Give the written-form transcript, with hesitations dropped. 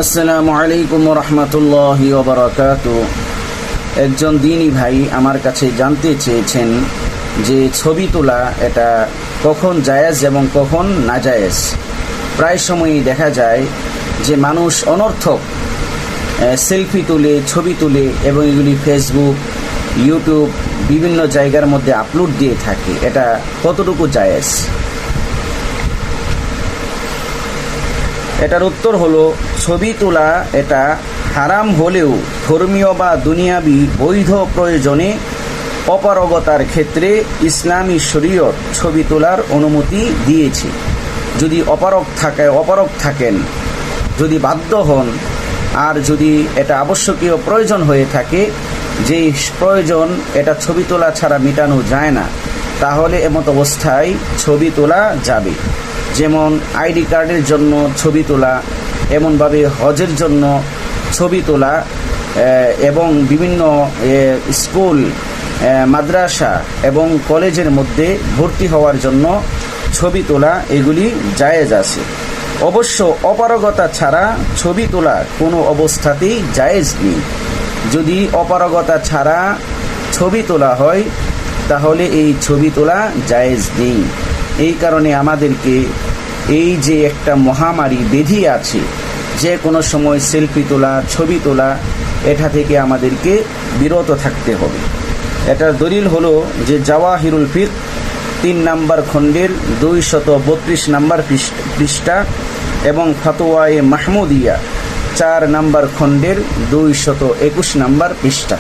আসসালামু আলাইকুম রহমতুল্লাহি ওয়া বারাকাতুহু। একজন দিনী ভাই আমার কাছে জানতে চেয়েছেন যে ছবি তোলা এটা কখন জায়েজ এবং কখন নাজায়েজ। প্রায় সময়ই দেখা যায় যে মানুষ অনর্থক সেলফি তুলে, ছবি তুলে এবং এগুলি ফেসবুক, ইউটিউব বিভিন্ন জায়গার মধ্যে আপলোড দিয়ে থাকে। এটা কতটুকু জায়েজ? এটার উত্তর হলো, ছবি তোলা এটা হারাম হলেও ধর্মীয় বা দুনিয়াবি বৈধ প্রয়োজনে অপারগতার ক্ষেত্রে ইসলামী শরীয়ত ছবি তোলার অনুমতি দিয়েছে। যদি অপারগ থাকেন, যদি বাধ্য হন, আর যদি এটা আবশ্যকীয় প্রয়োজন হয়ে থাকে, যেই প্রয়োজন এটা ছবি তোলা ছাড়া মেটানো যায় না, তাহলে এমত অবস্থায় ছবি তোলা যাবে। যেমন আইডি কার্ডের জন্য ছবি তোলা, এমনভাবে হজের জন্য ছবি তোলা, এবং বিভিন্ন স্কুল, মাদ্রাসা এবং কলেজের মধ্যে ভর্তি হওয়ার জন্য ছবি তোলা, এগুলি জায়েজ আছে। অবশ্য অপারগতা ছাড়া ছবি তোলা কোনো অবস্থাতেই জায়েজ নেই। যদি অপারগতা ছাড়া ছবি তোলা হয় তাহলে এই ছবি তোলা জায়েজ নেই। এই কারণে আমাদেরকে এই যে একটা মহামারী ব্যাধি আছে, যে কোনো সময় সেলফি তোলা, ছবি তোলা, এটা থেকে আমাদেরকে বিরত থাকতে হবে। এটার দলিল হলো যে জাওয়াহিরুল ফিকহ 3 নম্বর খণ্ডের 232 নম্বর পৃষ্ঠা এবং ফতোয়ায়ে মাহমুদিয়া 4 নম্বর খণ্ডের 221 নম্বর পৃষ্ঠা।